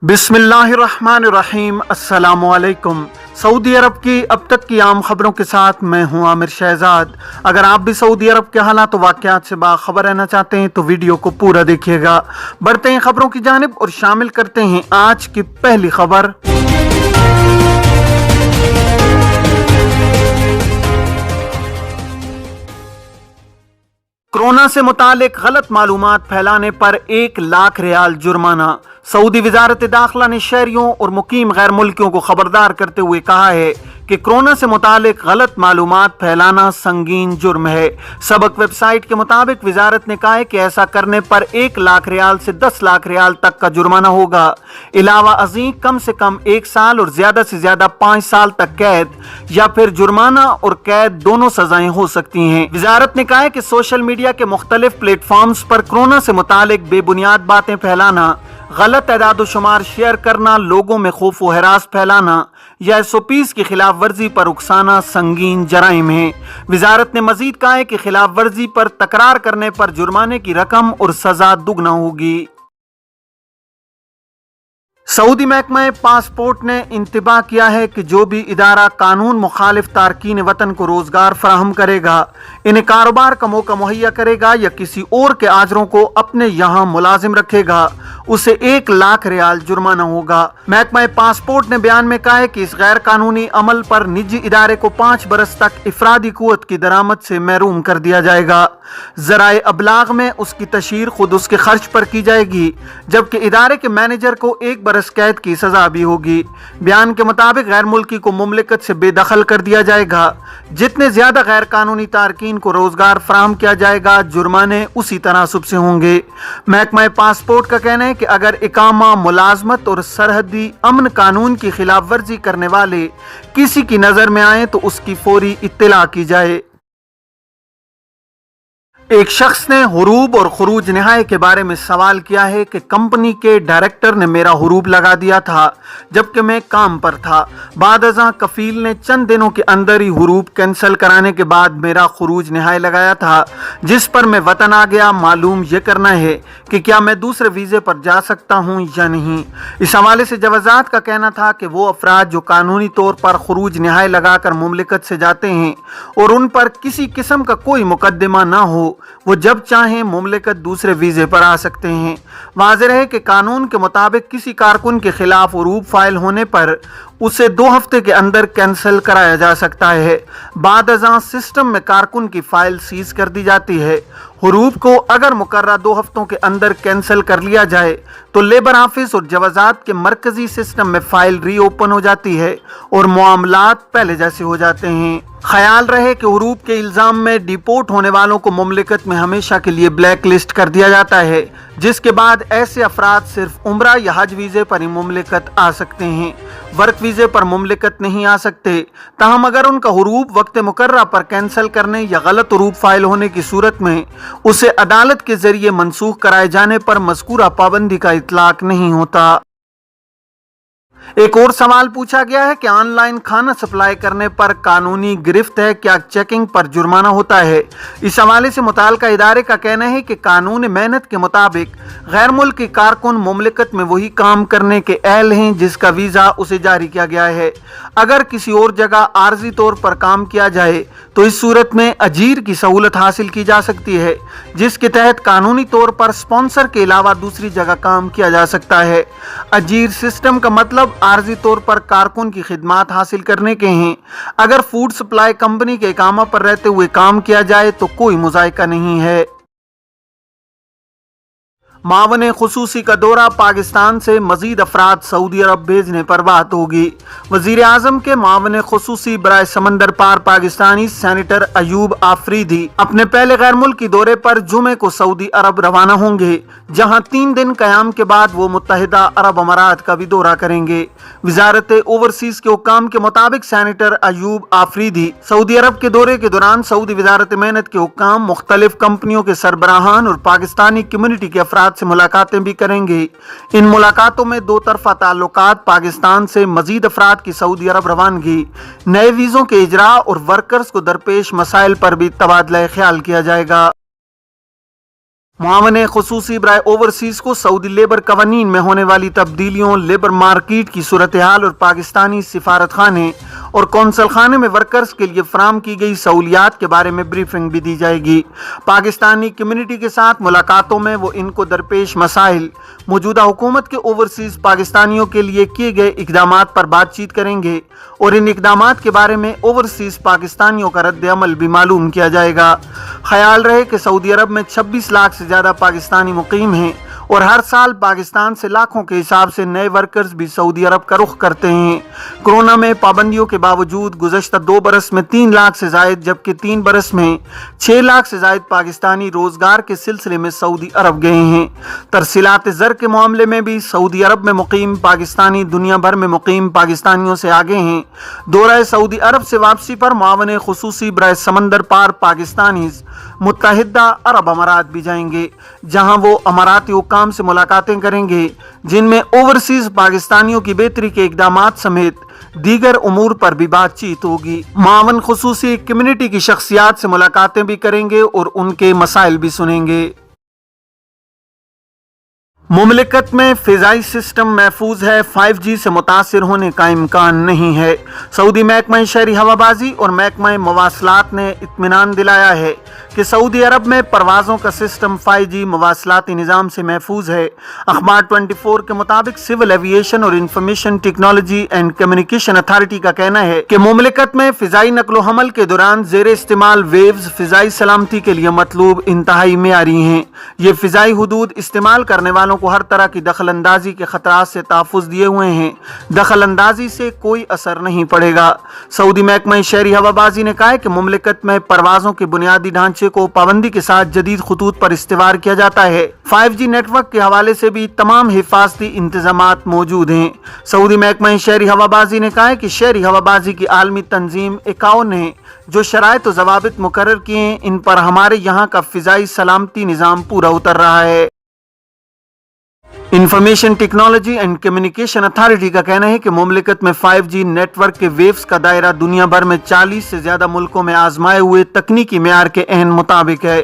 बिस्मिल्लाहिर्रहमानिर्रहीम। अस्सलामु अलैकुम। सऊदी अरब की अब तक की आम खबरों के साथ मैं हूं आमिर शहजाद। अगर आप भी सऊदी अरब के हालात वाक़यात से बाखबर रहना चाहते हैं तो वीडियो को पूरा देखिएगा। बढ़ते हैं खबरों की जानिब और शामिल करते हैं आज की पहली खबर। कोरोना से मुतालिक गलत मालूमात फैलाने पर 1 लाख रियाल जुर्माना। सऊदी वजारत दाखिला ने शहरियों और मुकीम गैर मुल्कियों को खबरदार करते हुए कहा है कि कोरोना से मुतालिक गलत मालूमात फैलाना संगीन जुर्म है। सबक वेबसाइट के मुताबिक वजारत ने कहा है कि ऐसा करने पर 1 लाख रियाल से 10 लाख रियाल तक का जुर्माना होगा। इलावा अजीम कम से कम 1 साल और ज्यादा से ज्यादा 5 साल तक कैद या फिर जुर्माना और कैद दोनों सजाएं हो सकती हैं। वजारत ने कहा है कि सोशल मीडिया के मुख्तलिफ प्लेटफॉर्म्स पर कोरोना से मुतालिक बेबुनियाद बातें फैलाना, गलत एदाद शुमार शेयर करना, लोगों में खौफ व हरास फैलाना या SOPs की खिलाफ वर्जी पर उकसाना संगीन जराइम है। वजारत ने मजीद कहा है कि खिलाफ वर्जी पर तकरार करने पर जुर्माने की रकम और सजा दुगना होगी। सऊदी महकमा पासपोर्ट ने इंतबाह किया है कि जो भी इदारा कानून मुखालिफ तारकीन वतन को रोजगार फराहम करेगा, इन्हें कारोबार का मौका मुहैया करेगा या किसी और के आजरों को अपने यहाँ मुलाजिम रखेगा, उसे 1 लाख रियाल जुर्माना होगा। महकमा पासपोर्ट ने बयान में कहा है कि इस गैर कानूनी अमल पर निजी इदारे को 5 बरस तक इफरादी कुव्वत की दरामद से महरूम कर दिया जाएगा। जराए अबलाग में उसकी तशहीर खुद उसके खर्च पर की जाएगी, जबकि इदारे के मैनेजर को 1 बरस कैद की सजा भी होगी। बयान के मुताबिक गैर मुल्की को मुमलिकत से बेदखल कर दिया जाएगा। जितने ज्यादा गैर कानूनी तारकीन को रोजगार फराहम किया जाएगा, जुर्माने उसी तनासुब से होंगे। महकमा पासपोर्ट का कहना है कि अगर इकामा, मुलाजमत और सरहदी अमन कानून की खिलाफ वर्जी करने वाले किसी की नजर में आए तो उसकी फौरी इत्तला की जाए। एक शख्स ने हुरूब और खुरूज निहाय के बारे में सवाल किया है कि कंपनी के डायरेक्टर ने मेरा हुरूब लगा दिया था जबकि मैं काम पर था। बाद अज़ां कफील ने चंद दिनों के अंदर ही हुरूब कैंसिल कराने के बाद मेरा खुरूज निहाय लगाया था, जिस पर मैं वतन आ गया। मालूम यह करना है कि क्या मैं दूसरे वीज़े पर जा सकता हूँ या नहीं। इस हवाले से जवाजात का कहना था कि वो अफराद जो कानूनी तौर पर खुरूज निहाय लगाकर मुमलिकत से जाते हैं और उन पर किसी किस्म का कोई मुकदमा ना हो, वो जब चाहें मुमलिकत दूसरे वीज़े पर आ सकते हैं। वाज़ेह है कि कानून के मुताबिक किसी कारकुन के खिलाफ हुरूब फाइल होने पर उसे 2 हफ्ते के अंदर कैंसिल कराया जा सकता है। बाद अज़ां सिस्टम में कारकुन की फाइल सीज कर दी जाती है। हुरूब को अगर मुकर्रर 2 हफ्तों के अंदर कैंसिल कर लिया जाए तो लेबर ऑफिस और जवाजात के मरकजी सिस्टम में फाइल रीओपन हो जाती है और मामलात पहले जैसे हो जाते हैं। ख्याल रहे कि हुरूब के इल्जाम में डिपोर्ट होने वालों को मुमलिकत में हमेशा के लिए ब्लैक लिस्ट कर दिया जाता है, जिसके बाद ऐसे अफराद सिर्फ उम्रा या हज वीज़े पर ही मुमलिकत आ सकते हैं, वर्क वीज़े पर मुमलिकत नहीं आ सकते। ताहम अगर उनका हुरूब वक्त मुकर्रर पर कैंसिल करने या गलत हुरूब फाइल होने की सूरत में उसे अदालत के जरिए मनसूख कराए जाने पर मज़कूरा पाबंदी का इतलाक नहीं होता। एक और सवाल पूछा गया है कि ऑनलाइन खाना सप्लाई करने पर कानूनी गिरफ्त है, क्या चेकिंग पर जुर्माना होता है। इस हवाले से मुताल्लिका इदारे का कहना है कि कानून मेहनत के मुताबिक गैर मुल्की कारकुन मुमलिकत में वही काम करने के अहल हैं जिसका वीज़ा उसे जारी किया गया है। अगर किसी और जगह आर्जी तौर पर काम किया जाए तो इस सूरत में अजीर की सहूलत हासिल की जा सकती है, जिसके तहत कानूनी तौर पर स्पॉन्सर के अलावा दूसरी जगह काम किया जा सकता है। अजीर सिस्टम का मतलब आर्जी तौर पर कारकुन की खिदमात हासिल करने के हैं। अगर फूड सप्लाई कंपनी के इकामा पर रहते हुए काम किया जाए तो कोई मुज़ायका नहीं है। मावन खुसूसी का दौरा, पाकिस्तान से मजीद अफराद सऊदी अरब भेजने पर बात होगी। वजीर आजम के मावन खुसूसी बराए समंदर पार पाकिस्तानी सेनेटर अयूब आफरीदी अपने पहले गैर मुल्की दौरे पर जुमे को सऊदी अरब रवाना होंगे, जहां 3 दिन कयाम के बाद वो मुत्तहिदा अरब अमारात का भी दौरा करेंगे। वजारत ओवरसीज के हुक्काम के मुताबिक सेनेटर अयूब आफरीदी सऊदी अरब के दौरे के दौरान सऊदी वजारत मेहनत के हुक्काम, मुख्तलिफ कंपनियों के सरबराहान और पाकिस्तानी कम्युनिटी के अफराद से मुलाकातें भी करेंगे। इन मुलाकातों में 2 तरफा ताल्लुकात, पाकिस्तान से मजीद अफराद की सऊदी अरब रवानगी, नए वीज़ों के इजरा और वर्कर्स को दरपेश मसाइल पर भी तबादला ख्याल किया जाएगा। معاون خصوصی برائے اوورسیز کو سعودی لیبر قوانین میں ہونے والی تبدیلیوں، لیبر مارکیٹ کی صورتحال اور پاکستانی سفارت خانے اور قونصل خانے میں ورکرز کے لیے فراہم کی گئی سہولیات کے بارے میں بریفنگ بھی دی جائے گی۔ پاکستانی کمیونٹی کے ساتھ ملاقاتوں میں وہ ان کو درپیش مسائل، موجودہ حکومت کے اوورسیز پاکستانیوں کے لیے کیے گئے اقدامات پر بات چیت کریں گے اور ان اقدامات کے بارے میں اوورسیز پاکستانیوں کا رد عمل بھی معلوم کیا جائے گا۔ خیال رہے کہ سعودی عرب میں 26 لاکھ سے زیادہ پاکستانی مقیم ہیں اور ہر سال پاکستان سے لاکھوں کے حساب سے نئے ورکرز بھی سعودی عرب کا رخ کرتے ہیں۔ کورونا میں پابندیوں کے باوجود گزشتہ 2 برس میں 3 لاکھ سے زائد جبکہ 3 برس میں 6 لاکھ سے زائد پاکستانی روزگار کے سلسلے میں سعودی عرب گئے ہیں۔ ترسیلات زر کے معاملے میں بھی سعودی عرب میں مقیم پاکستانی دنیا بھر میں مقیم پاکستانیوں سے آگے ہیں۔ دورہ سعودی عرب سے واپسی پر معاون خصوصی برائے سمندر پار پاکستانیز متحدہ عرب امارات بھی جائیں گے، جہاں وہ اماراتی حکام سے ملاقاتیں کریں گے، جن میں اوورسیز پاکستانیوں کی بہتری کے اقدامات سمیت دیگر امور پر بھی بات چیت ہوگی۔ معاون خصوصی کمیونٹی کی شخصیات سے ملاقاتیں بھی کریں گے اور ان کے مسائل بھی سنیں گے۔ مملکت میں فضائی سسٹم محفوظ ہے، 5G سے متاثر ہونے کا امکان نہیں ہے۔ سعودی محکمہ شہری ہوابازی اور محکمہ مواصلات نے اطمینان دلایا ہے کہ سعودی عرب میں پروازوں کا سسٹم 5G مواصلاتی نظام سے محفوظ ہے۔ اخبار 24 کے مطابق سول ایویشن اور information technology and communication authority کا کہنا ہے کہ مملکت میں فضائی نقل و حمل کے دوران زیر استعمال ویوز فضائی سلامتی کے لیے مطلوب انتہائی معیاری ہیں۔ یہ فضائی حدود استعمال کرنے والوں کو ہر طرح کی دخل اندازی کے خطرات سے تحفظ دیے ہوئے ہیں۔ دخل اندازی سے کوئی اثر نہیں پڑے گا۔ سعودی محکمہ شہری ہوابازی نے کہا ہے کہ مملکت میں پروازوں کے بنیادی ڈھانچے کو پابندی کے ساتھ جدید خطوط پر استوار کیا جاتا ہے۔ 5G نیٹ ورک کے حوالے سے بھی تمام حفاظتی انتظامات موجود ہیں۔ سعودی محکمہ شہری ہوابازی نے کہا ہے کہ شہری ہوابازی کی عالمی تنظیم ICAO نے جو شرائط و ضوابط مقرر کیے ہیں، ان پر ہمارے یہاں کا فضائی سلامتی نظام پورا اتر رہا ہے۔ Information technology and communication authority کا کہنا ہے کہ مملکت میں 5G نیٹ ورک کے ویوز کا دائرہ دنیا بھر میں 40 سے زیادہ ملکوں میں آزمائے ہوئے تکنیکی معیار کے عین مطابق ہے۔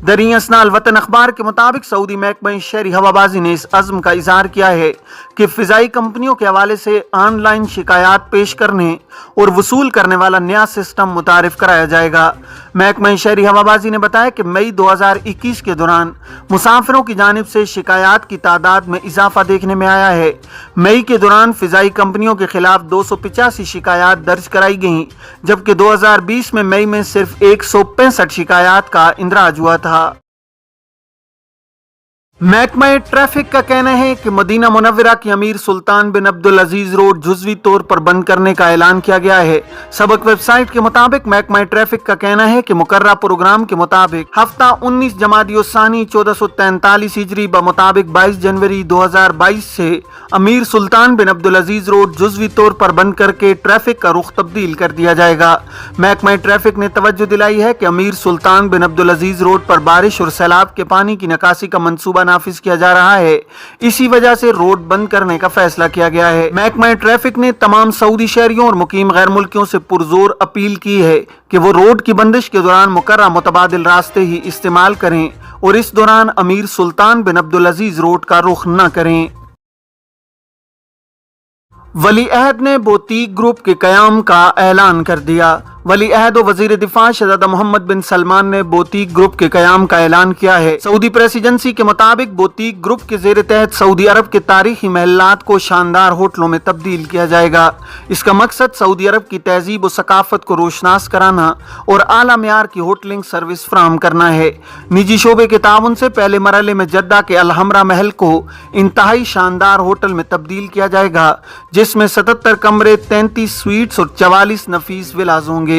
دریں اثنا الوطن اخبار کے مطابق سعودی محکمہ شہری ہوابازی نے اس عزم کا اظہار کیا ہے کہ فضائی کمپنیوں کے حوالے سے آن لائن شکایات پیش کرنے اور وصول کرنے والا نیا سسٹم متعارف کرایا جائے گا۔ محکمہ شہری ہوابازی نے بتایا کہ مئی 2021 کے دوران مسافروں کی جانب سے شکایات کی تعداد میں اضافہ دیکھنے میں آیا ہے۔ مئی کے دوران فضائی کمپنیوں کے خلاف 285 شکایات درج کرائی گئیں، جبکہ 2020 میں مئی میں صرف 165 شکایات کا اندراج ہوا تھا۔ محکمہ ٹریفک کا کہنا ہے کہ مدینہ منورہ کی امیر سلطان بن عبدالعزیز روڈ جزوی طور پر بند کرنے کا اعلان کیا گیا ہے۔ سبق ویب سائٹ کے مطابق محکمہ ٹریفک کا کہنا ہے کہ مقررہ پروگرام کے مطابق ہفتہ 19 جمادی الثانی 1443 ہجری بمطابق 22 جنوری 2022 سے امیر سلطان بن عبدالعزیز روڈ جزوی طور پر بند کر کے ٹریفک کا رخ تبدیل کر دیا جائے گا۔ محکمہ ٹریفک نے توجہ دلائی ہے کہ امیر سلطان بن عبدالعزیز روڈ پر بارش اور سیلاب کے پانی کی نکاسی کا منصوبہ نافذ کیا جا رہا ہے، اسی وجہ سے روڈ بند کرنے کا فیصلہ کیا گیا ہے۔ محکمہ ٹریفک نے تمام سعودی شہریوں اور مقیم غیر ملکیوں سے پرزور اپیل کی ہے کہ وہ روڈ کی بندش کے دوران مقررہ متبادل راستے ہی استعمال کریں اور اس دوران امیر سلطان بن عبدالعزیز روڈ کا رخ نہ کریں۔ ولی عہد نے بوتیک گروپ کے قیام کا اعلان کر دیا۔ ولی عہد و وزیر دفاع شہزادہ محمد بن سلمان نے بوتیک گروپ کے قیام کا اعلان کیا ہے۔ سعودی پریس ایجنسی کے مطابق بوتیک گروپ کے زیر تحت سعودی عرب کے تاریخی محلات کو شاندار ہوٹلوں میں تبدیل کیا جائے گا۔ اس کا مقصد سعودی عرب کی تہذیب و ثقافت کو روشناس کرانا اور اعلیٰ معیار کی ہوٹلنگ سروس فراہم کرنا ہے۔ نجی شعبے کے تعاون سے پہلے مرحلے میں جدہ کے الحمرہ محل کو انتہائی شاندار ہوٹل میں تبدیل کیا جائے گا، جس میں 77 کمرے، 33 سویٹس اور 44 نفیس ولاز ہوں گے۔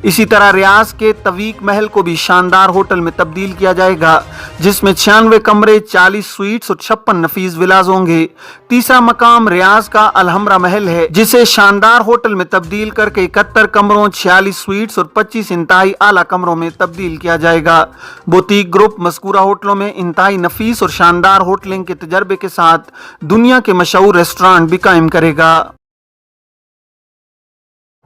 اسی طرح ریاض کے تویق محل کو بھی شاندار ہوٹل میں تبدیل کیا جائے گا، جس میں 96 کمرے، 40 سویٹس اور 56 نفیس ولاز ہوں گے۔ تیسرا مقام ریاض کا الحمرہ محل ہے، جسے شاندار ہوٹل میں تبدیل کر کے 71 کمروں، 46 سویٹس اور 25 انتہائی اعلیٰ کمروں میں تبدیل کیا جائے گا۔ بوتیک گروپ مذکورہ ہوٹلوں میں انتہائی نفیس اور شاندار ہوٹلنگ کے تجربے کے ساتھ دنیا کے مشہور ریسٹورانٹ بھی قائم کرے گا۔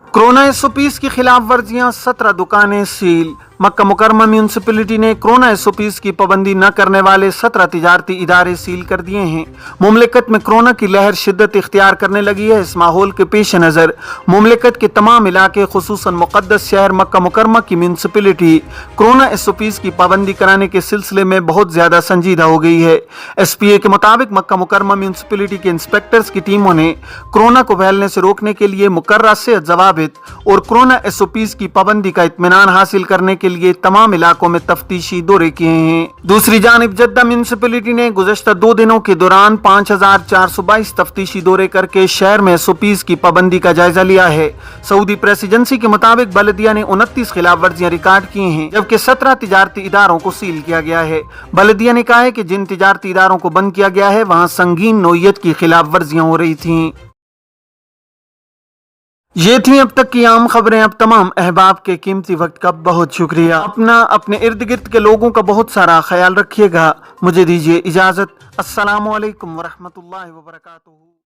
کورونا SOPs کی خلاف ورزیاں، 17 دکانیں سیل۔ मक्का मुकरमा म्यूनसिपलिटी ने कोरोना एसओपीज की पाबंदी न करने वाले 17 तिजारती इदारे सील कर दिए हैं। मुमलिकत में कोरोना की लहर शिद्दत इख्तियार करने लगी है। इस माहौल के पेश नज़र मुमलिकत के तमाम इलाके खुसूसन मुक़द्दस शहर मक्का मुकरमा की म्यूनसिपलिटी कोरोना एसओपीज की पाबंदी कराने के सिलसिले में बहुत ज़्यादा संजीदा हो गई है। एसपीए के मुताबिक मक्का मुकरमा म्यूनसिपलिटी के इंस्पेक्टर्स की टीमों ने कोरोना को फैलने से रोकने के लिए मुकर्रर सेहत ज़वाबित और कोरोना एसओपीज की पाबंदी का इत्मीनान हासिल करने के लिए तमाम इलाकों में तफ्तीशी दौरे किए हैं। दूसरी जानिब जद्दा म्यूनसिपलिटी ने गुज़श्ता 2 दिनों के दौरान 5422 तफ्तीशी दौरे करके शहर में एसओपीज की पाबंदी का जायजा लिया है। सऊदी प्रेस एजेंसी के मुताबिक बल्दिया ने 29 खिलाफ वर्जियां रिकॉर्ड की हैं, जबकि 17 तिजारती इदारों को सील किया गया है। बल्दिया ने कहा है कि जिन तिजारती इदारों को बंद किया गया है वहां संगीन नौइयत की खिलाफ वर्जियां हो रही थीं। ये थी अब तक की आम खबरें। अब तमाम अहबाब के कीमती वक्त का बहुत शुक्रिया। अपने इर्द गिर्द के लोगों का बहुत सारा ख्याल रखिएगा। मुझे दीजिए इजाजत। अस्सलामु अलैकुम वरहमतुल्लाहि वबरकातुहू।